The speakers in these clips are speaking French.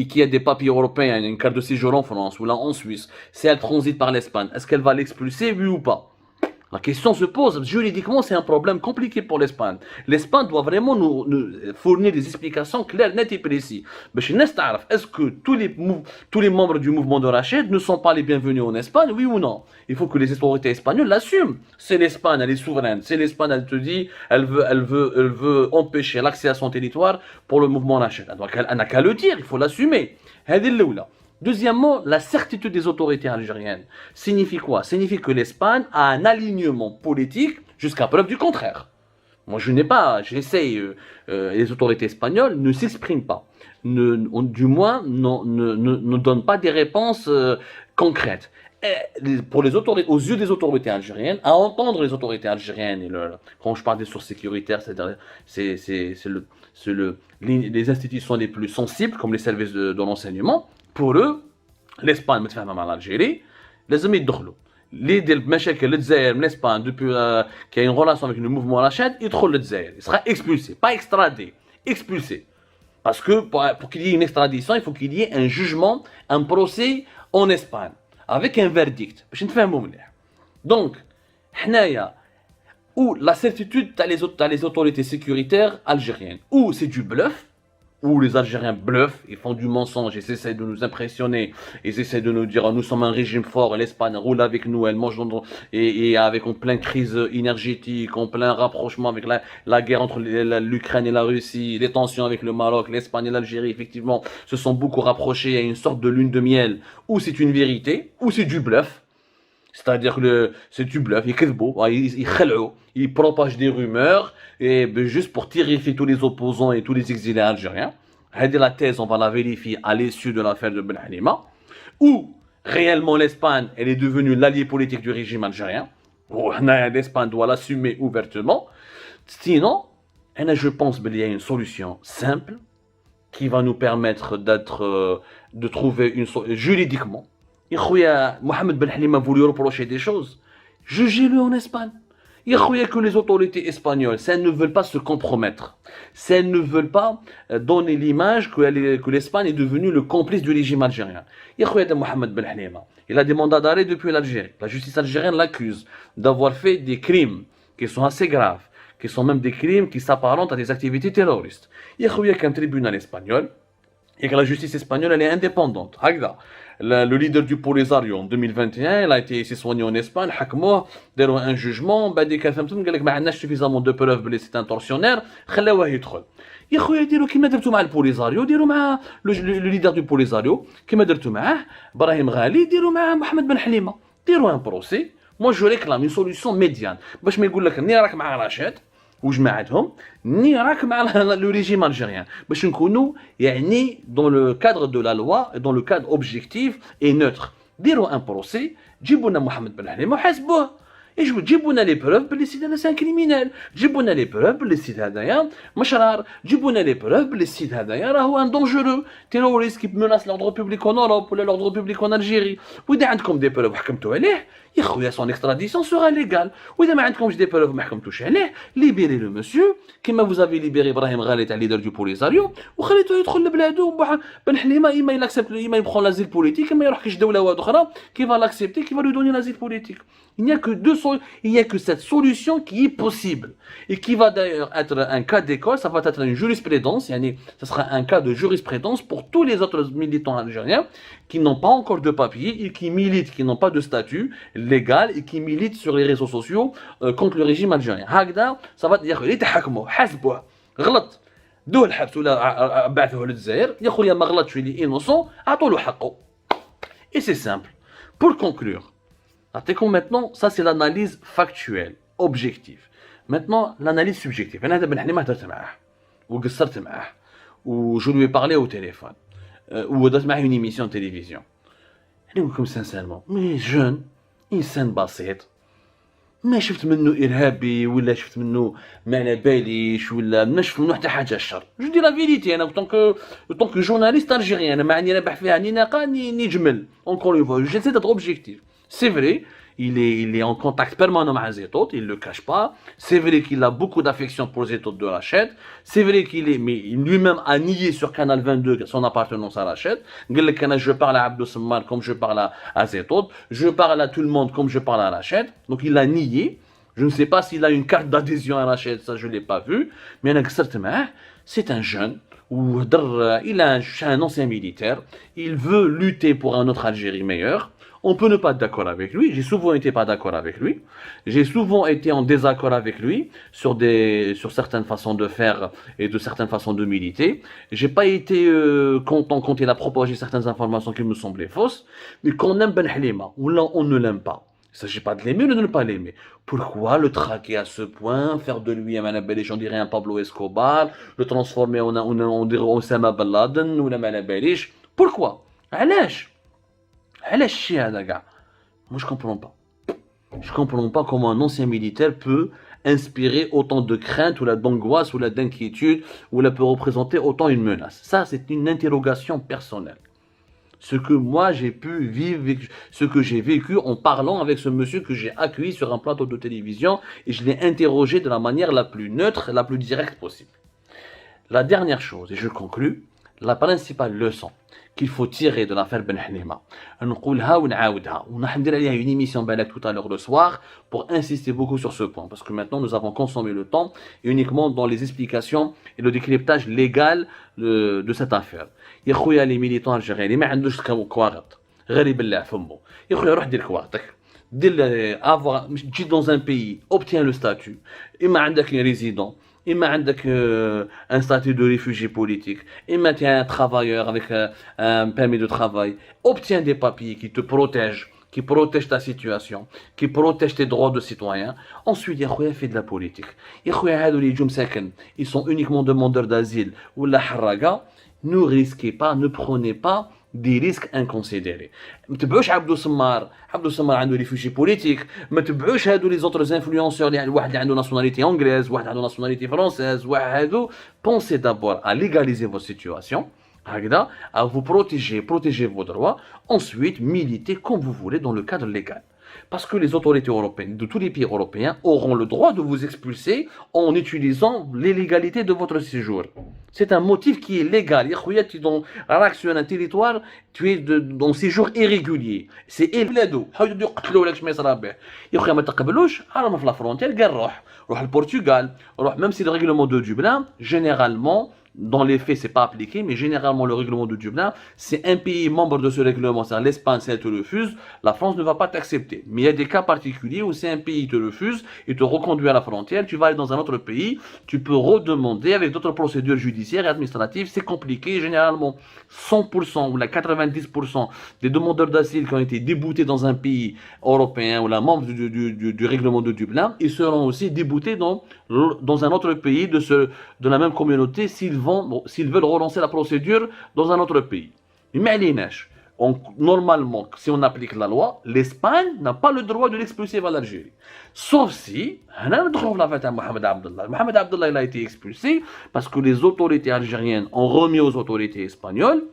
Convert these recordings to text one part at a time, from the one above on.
qui a des papiers européens, une carte de séjour en France ou là en Suisse, si elle transite par l'Espagne, est-ce qu'elle va l'expulser, oui ou pas? La question se pose, juridiquement c'est un problème compliqué pour l'Espagne. L'Espagne doit vraiment nous fournir des explications claires, nettes et précises. Est-ce que tous les membres du mouvement de Rachid ne sont pas les bienvenus en Espagne, oui ou non? Il faut que les autorités espagnoles l'assument. C'est l'Espagne, elle est souveraine. C'est l'Espagne, elle te dit, elle veut empêcher l'accès à son territoire pour le mouvement Rachid. Donc elle n'a qu'à le dire, il faut l'assumer. Deuxièmement, la certitude des autorités algériennes signifie quoi? Signifie que l'Espagne a un alignement politique jusqu'à preuve du contraire. Moi, les autorités espagnoles ne s'expriment pas, du moins ne donnent pas des réponses concrètes. Pour les autorités, aux yeux des autorités algériennes, à entendre les autorités algériennes, quand je parle des sources sécuritaires, les institutions les plus sensibles, comme les services de renseignement, pour eux, l'Espagne متفاهمة مع l'Algérie, لازم يدخلوا. Les المشاكل للجزائر من l'Espagne depuis qu'il y a une relation avec le mouvement Rachid, يدخل للجزائر. Il sera expulsé, pas extradé, expulsé. Parce que pour qu'il y ait une extradition, il faut qu'il y ait un jugement, un procès en Espagne, avec un verdict. باش نتفاهموا مليح. Donc, حنايا ou la certitude t'as les autorités sécuritaires algériennes, ou c'est du bluff, où les Algériens bluffent, ils font du mensonge, ils essaient de nous impressionner, ils essaient de nous dire nous sommes un régime fort, l'Espagne roule avec nous, elle mange et avec en pleine crise énergétique, en plein rapprochement avec la guerre entre l'Ukraine et la Russie, les tensions avec le Maroc, l'Espagne et l'Algérie, effectivement, se sont beaucoup rapprochés à une sorte de lune de miel, où c'est une vérité, ou c'est du bluff. C'est-à-dire que c'est du bluff, ils propagent des rumeurs et juste pour terrifier tous les opposants et tous les exilés algériens. La thèse, on va la vérifier à l'issue de l'affaire de Ben Halima. Ou réellement l'Espagne, elle est devenue l'allié politique du régime algérien. L'Espagne doit l'assumer ouvertement. Sinon, je pense qu'il y a une solution simple qui va nous permettre de trouver une solution juridiquement. Mohamed Ben Halima a voulu reprocher des choses. Jugez-le en Espagne. Que les autorités espagnoles, si elles ne veulent pas se compromettre, si elles ne veulent pas donner l'image que l'Espagne est devenue le complice du régime algérien. Mohamed Ben Halima, il a des mandats d'arrêt depuis l'Algérie. La justice algérienne l'accuse d'avoir fait des crimes qui sont assez graves, qui sont même des crimes qui s'apparentent à des activités terroristes. Il y a qu'un tribunal espagnol et que la justice espagnole elle est indépendante. Le leader du Polisario en 2021, il a été soigné en Espagne, il a un jugement, il a dit suffisamment de preuves que c'est un tortionnaire, il a يدخل. يا خويا ديروا كيما درتوا مع البوليزاريو ديروا مع لو ليدر دو بوليزاريو كيما درتوا معاه ابراهيم غالي ديروا مع محمد بن حليمه ديروا ان بروسي moi je réclame une solution médiane باش ما يقول لك ني راك مع رشاد وجماعتهم ني راك مع لو ريجيم الجيريان باش نكونوا يعني dans le cadre de la loi dans le cadre objectif et neutre ديروا ان بروسي جيبوا لنا محمد بن حليمه وحاسبوه جيبوا لنا لي بروف باللي السيد هذا سان كريمينال جيبوا لنا لي بروف باللي السيد هذايا مشرار جيبوا لنا لي بروف باللي السيد هذايا راهو ان دونجورو تيروريست كي مناس لوردر بوبليك اون اوروب ولا لوردر بوبليك اون الجيري واذا عندكم دي بروف حكمتوا عليه يا خويا سون اكستراديسيون سوغا ليغال واذا ما عندكمش دي بروف ما حكمتوش عليه ليبيري لو مسيو كيما فوزافي ليبيري ابراهيم غالي تاع ليدر دو بوليزاريو وخليتوه يدخل لبلادو بن حليمه اما يلاكسبت اما يبخون لازيل بوليتيك اما يروح كيش دوله واحده اخرى كي فا لاكسبتي كي فا لو دوني لازيل بوليتيك il n'y a que cette solution qui est possible et qui va d'ailleurs être un cas d'école, ça va être une jurisprudence, ça sera un cas de jurisprudence pour tous les autres militants algériens qui n'ont pas encore de papier et qui militent, qui n'ont pas de statut légal et qui militent sur les réseaux sociaux contre le régime algérien. Ça va dire اللي تحكموا حاسبوه غلط دوه الحبس ولا بعثوه للجزائر يا خويا ما غلطش اللي innocent عطوا له حقه. Et c'est simple. Pour conclure, maintenant, ça c'est l'analyse factuelle, objective. Maintenant, l'analyse subjective. أنا هذا بن حليمة هدرت معاه وقصرت معاه وجو lui ai parlé au téléphone ودرت معاه une émission de télévision. أنا نقول لكم sincèrement, mais jeune, إنسان بسيط. ما شفت منه إرهابي ولا شفت منه ما على باليش ولا ما شفت منه حتى حاجة الشر. جو دي لا فيريتي أنا طونك جورناليست ألجيريان أنا ما عندي رابح فيها ني ناقة ني جمل. Encore une fois, j'essaie d'être objectif. C'est vrai, il est en contact permanent avec Zetot, il ne le cache pas. C'est vrai qu'il a beaucoup d'affection pour Zetot de Rached. C'est vrai mais lui-même a nié sur Canal 22 son appartenance à Rached. Je parle à Abdou Semmar comme je parle à Zetot. Je parle à tout le monde comme je parle à Rached. Donc il a nié. Je ne sais pas s'il a une carte d'adhésion à Rached, ça je ne l'ai pas vu. Mais c'est un jeune. Il est un ancien militaire, il veut lutter pour un autre Algérie meilleur. On peut ne pas être d'accord avec lui, j'ai souvent été pas d'accord avec lui, j'ai souvent été en désaccord avec lui sur certaines façons de faire et de certaines façons de militer. J'ai pas été content quand il a propagé certaines informations qui me semblaient fausses, mais quand on aime Ben Halima, ou là on ne l'aime pas. Il ne s'agit pas de l'aimer ou de ne pas l'aimer. Pourquoi le traquer à ce point, faire de lui on dirait un Pablo Escobar, le transformer en Osama Ben Laden ou la Malabalish? Pourquoi? علاش الشيء هذا كاع moi je comprends pas. Je comprends pas comment un ancien militaire peut inspirer autant de crainte ou d'angoisse ou d'inquiétude ou peut représenter autant une menace. Ça c'est une interrogation personnelle. Ce que moi j'ai pu vivre, ce que j'ai vécu en parlant avec ce monsieur que j'ai accueilli sur un plateau de télévision et je l'ai interrogé de la manière la plus neutre, la plus directe possible. La dernière chose, et je conclus, la principale leçon qu'il faut tirer de l'affaire Ben Halima, on a une émission tout à l'heure le soir pour insister beaucoup sur ce point, parce que maintenant nous avons consommé le temps uniquement dans les explications et le décryptage légal de cette affaire. يا خويا les militants algériens اللي ما عندوش كواغط غير يبلع فمه يا خويا روح دير كواغطك دير avoir تجي dans un pays obtient le statut اما عندك un résident إما عندك un statut de réfugié politique, إما tu es un travailleur avec un permis de travail, obtiens des papiers qui te protègent, qui protègent ta situation, qui protègent tes droits de citoyen. Ensuite, يا خويا fais de la politique. يا خويا هادو اللي يجوا مساكن, ils sont uniquement demandeurs d'asile ولا حراقة, ne risquez pas, ne prenez pas des risques inconsidérés. ما تبعوش عبدو سمار عنده ريفوجي بوليتيك, ما تبعوش هادو لي زوتر انفلونسور اللي واحد اللي عنده ناسيوناليتي انجليز, واحد عنده ناسيوناليتي فرونسيز, واحد هادو. Pensez d'abord à légaliser votre situation, هكذا, à vous protéger vos droits, ensuite militez comme vous voulez dans le cadre légal. Parce que les autorités européennes de tous les pays européens auront le droit de vous expulser en utilisant l'illégalité de votre séjour. C'est un motif qui est légal. Tu es dans un territoire, tu es dans séjour irrégulier. C'est illégal. La frontière, au Portugal, même si le règlement de Dublin, généralement, dans les faits, c'est pas appliqué, mais généralement, le règlement de Dublin, c'est un pays membre de ce règlement, c'est-à-dire l'Espagne, si elle te refuse, la France ne va pas t'accepter. Mais il y a des cas particuliers où c'est un pays te refuse, il te reconduit à la frontière, tu vas aller dans un autre pays, tu peux redemander avec d'autres procédures judiciaires et administratives, c'est compliqué. Généralement, 100% ou la 90% des demandeurs d'asile qui ont été déboutés dans un pays européen ou la membre du règlement de Dublin, ils seront aussi déboutés dans un autre pays de la même communauté s'ils veulent relancer la procédure dans un autre pays. Mais normalement, si on applique la loi, l'Espagne n'a pas le droit de l'expulser vers l'Algérie. Sauf si, Mohamed Abdallah il a été expulsé parce que les autorités algériennes ont remis aux autorités espagnoles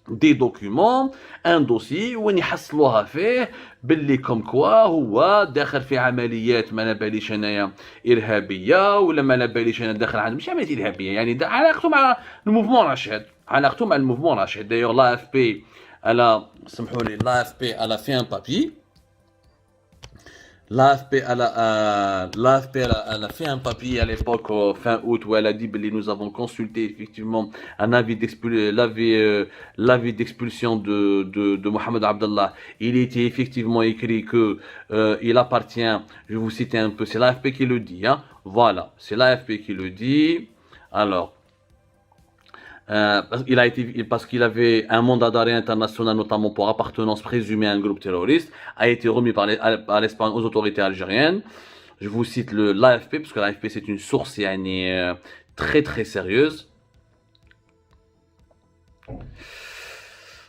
des documents, un dossier وين يحصلوها فيه باللي كوم كوا هو داخل في عمليات ما باليش انايا ارهابيه ولا ما باليش انا داخل عند مش عمليات ارهابيه, يعني علاقته مع الموفمون راشد. D'ailleurs l'AFP elle a, سمحوا لي, l'AFP elle a fait un papier. L'AFP elle a fait un papier à l'époque fin août où elle a dit que nous avons consulté effectivement un avis d'expulsion de Mohamed Abdallah. Il était effectivement écrit que il appartient, je vais vous citer un peu, c'est l'AFP qui le dit, hein. Voilà, c'est l'AFP qui le dit. Alors parce qu'il avait un mandat d'arrêt international, notamment pour appartenance présumée à un groupe terroriste, a été remis par l'Espagne aux autorités algériennes. Je vous cite l'AFP, parce que l'AFP c'est une source très très sérieuse.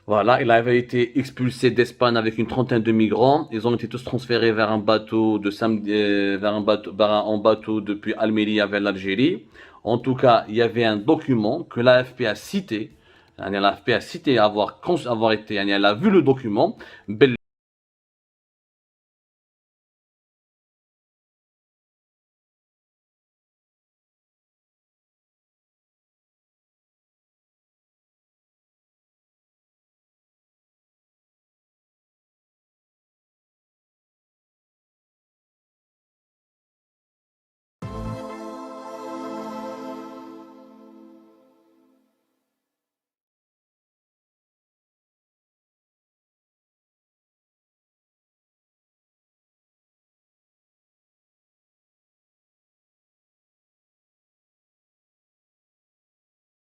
Voilà, il avait été expulsé d'Espagne avec une trentaine de migrants. Ils ont été tous transférés vers un bateau depuis Almeria vers l'Algérie. En tout cas, il y avait un document que l'AFP a cité. L'AFP a cité elle a vu le document.